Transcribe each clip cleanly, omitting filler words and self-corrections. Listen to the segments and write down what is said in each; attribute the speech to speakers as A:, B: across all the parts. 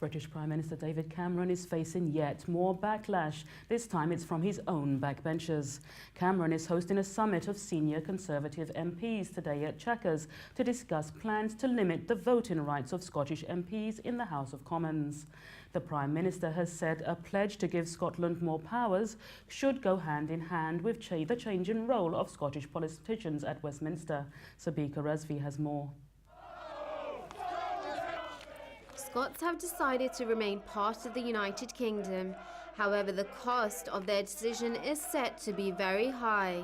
A: British Prime Minister David Cameron is facing yet more backlash. This time it's from his own backbenchers. Cameron is hosting a summit of senior Conservative MPs today at Chequers to discuss plans to limit the voting rights of Scottish MPs in the House of Commons. The Prime Minister has said a pledge to give Scotland more powers should go hand in hand with the changing role of Scottish politicians at Westminster. Sabika Razvi has more.
B: Scots have decided to remain part of the United Kingdom. However, the cost of their decision is set to be very high.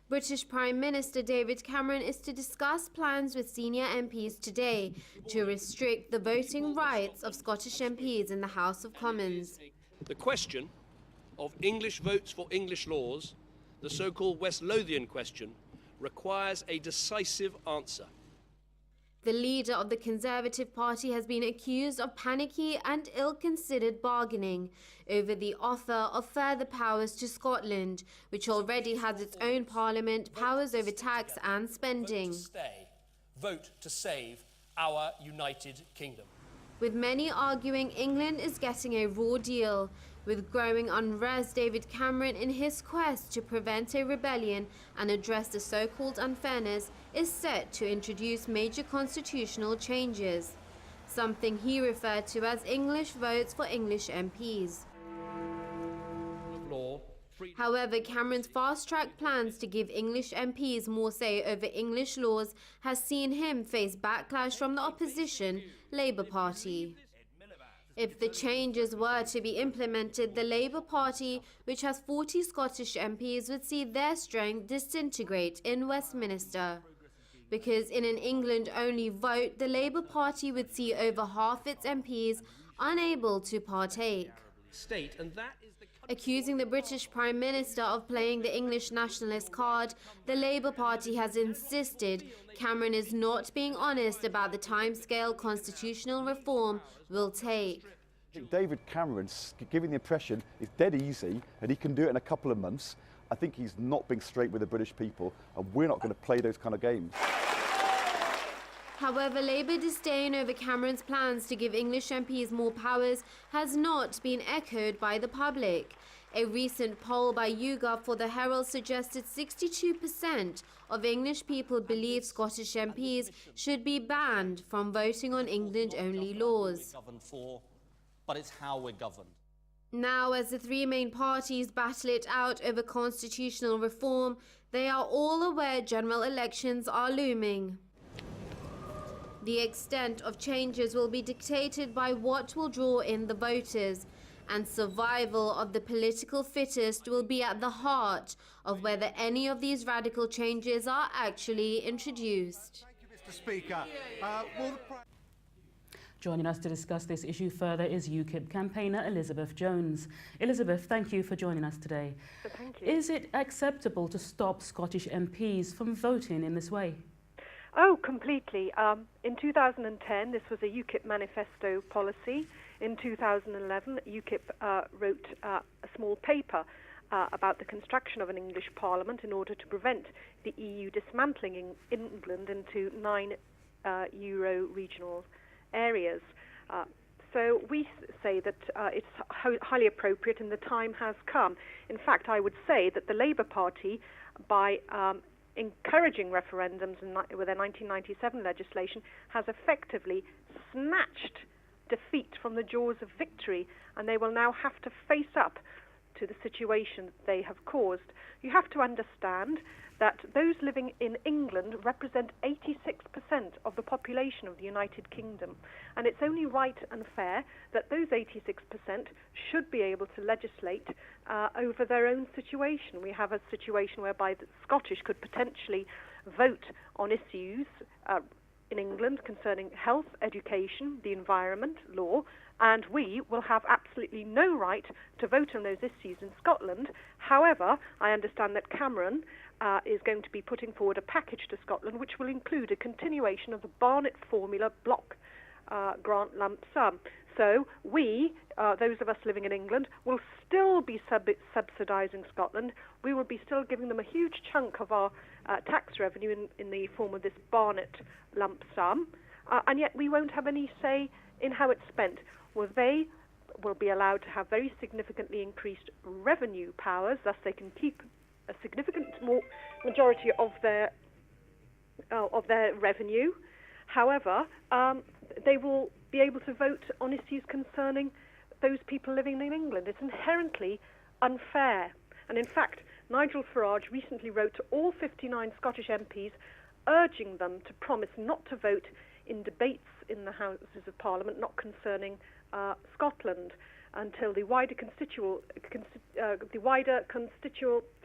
B: British Prime Minister David Cameron is to discuss plans with senior MPs today to restrict the voting rights of Scottish MPs in the House of Commons.
C: The question of English votes for English laws, the so-called West Lothian question, requires a decisive answer.
B: The leader of the Conservative Party has been accused of panicky and ill-considered bargaining over the offer of further powers to Scotland, which already has its own parliament, powers over tax and spending.
C: Vote to stay. Vote to save our United Kingdom.
B: With many arguing England is getting a raw deal. With growing unrest, David Cameron, in his quest to prevent a rebellion and address the so-called unfairness, is set to introduce major constitutional changes, something he referred to as English votes for English MPs. However, Cameron's fast-track plans to give English MPs more say over English laws has seen him face backlash from the opposition Labour Party. If the changes were to be implemented, the Labour Party, which has 40 Scottish MPs, would see their strength disintegrate in Westminster. Because in an England-only vote, the Labour Party would see over half its MPs unable to partake. Accusing the British Prime Minister of playing the English nationalist card, the Labour Party has insisted Cameron is not being honest about the timescale constitutional reform will take.
D: David Cameron's giving the impression it's dead easy and he can do it in a couple of months. I think he's not being straight with the British people, and we're not going to play those kind of games.
B: However, Labour disdain over Cameron's plans to give English MPs more powers has not been echoed by the public. A recent poll by YouGov for the Herald suggested 62% of English people believe Scottish MPs should be banned from voting on England-only laws.
E: But it's how we're governed.
B: Now, as the three main parties battle it out over constitutional reform, they are all aware general elections are looming. The extent of changes will be dictated by what will draw in the voters, and survival of the political fittest will be at the heart of whether any of these radical changes are actually introduced.
F: Thank you, Mr. Speaker.
A: Joining us to discuss this issue further is UKIP campaigner Elizabeth Jones. Elizabeth, thank you for joining us today.
G: Thank you.
A: Is it acceptable to stop Scottish MPs from voting in this way?
G: Oh, completely. In 2010, this was a UKIP manifesto policy. In 2011, UKIP wrote a small paper about the construction of an English Parliament in order to prevent the EU dismantling England into 9 Euro regional areas. So we say that it's highly appropriate and the time has come. In fact, I would say that the Labour Party, by encouraging referendums with their 1997 legislation, has effectively snatched defeat from the jaws of victory, and they will now have to face up to the situation that they have caused. You have to understand that those living in England represent 86% of the population of the United Kingdom, and it's only right and fair that those 86% should be able to legislate over their own situation. We have a situation whereby the Scottish could potentially vote on issues in England concerning health, education, the environment, law, and we will have absolutely no right to vote on those issues in Scotland. However, I understand that Cameron is going to be putting forward a package to Scotland which will include a continuation of the Barnett Formula block grant lump sum. So we, those of us living in England, will still be subsidising Scotland. We will be still giving them a huge chunk of our tax revenue in the form of this Barnett lump sum, and yet we won't have any say in how it's spent. Well, they will be allowed to have very significantly increased revenue powers, thus they can keep a significant majority of their revenue. However, they will be able to vote on issues concerning those people living in England. It's inherently unfair. And in fact, Nigel Farage recently wrote to all 59 Scottish MPs urging them to promise not to vote in debates in the Houses of Parliament not concerning Scotland until the wider constituent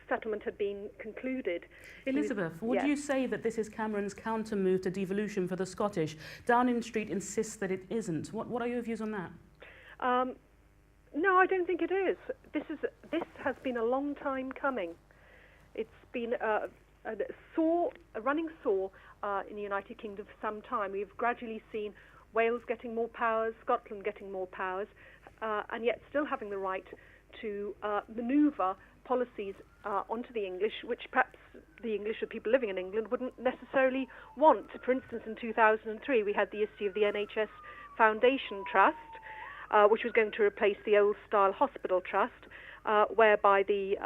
G: settlement had been concluded.
A: Elizabeth, would you say that this is Cameron's counter move to devolution for the Scottish? Downing Street insists that it isn't. What are your views on that?
G: No, I don't think it is. This has been a long time coming. It's been a running sore in the United Kingdom for some time. We've gradually seen Wales getting more powers, Scotland getting more powers, and yet still having the right to manoeuvre policies onto the English, which perhaps the English of people living in England wouldn't necessarily want. For instance, in 2003, we had the issue of the NHS Foundation Trust, which was going to replace the old-style hospital trust, whereby the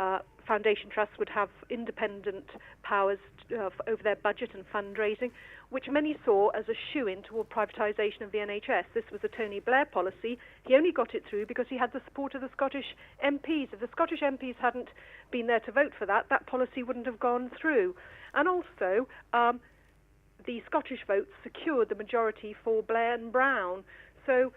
G: Foundation Trust would have independent powers over their budget and fundraising, which many saw as a shoo-in toward privatisation of the NHS. This was a Tony Blair policy. He only got it through because he had the support of the Scottish MPs. If the Scottish MPs hadn't been there to vote for that, that policy wouldn't have gone through. And also, the Scottish votes secured the majority for Blair and Brown. So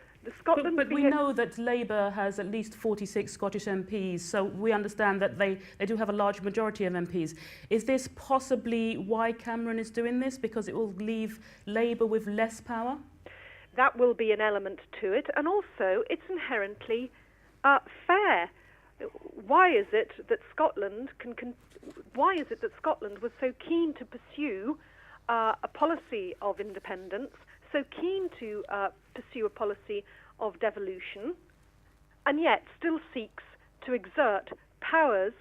A: But we know that Labour has at least 46 Scottish MPs, so we understand that they do have a large majority of MPs. Is this possibly why Cameron is doing this, because it will leave Labour with less power?
G: That will be an element to it, and also it's inherently fair. Why is it that Scotland was so keen to pursue a policy of independence, so keen to pursue a policy of devolution, and yet still seeks to exert powers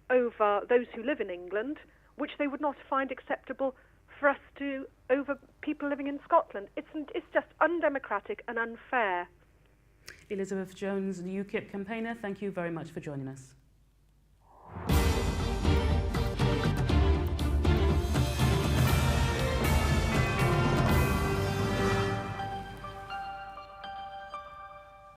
G: over those who live in England, which they would not find acceptable for us to over people living in Scotland? It's just undemocratic and unfair.
A: Elizabeth Jones, the UKIP campaigner, thank you very much for joining us.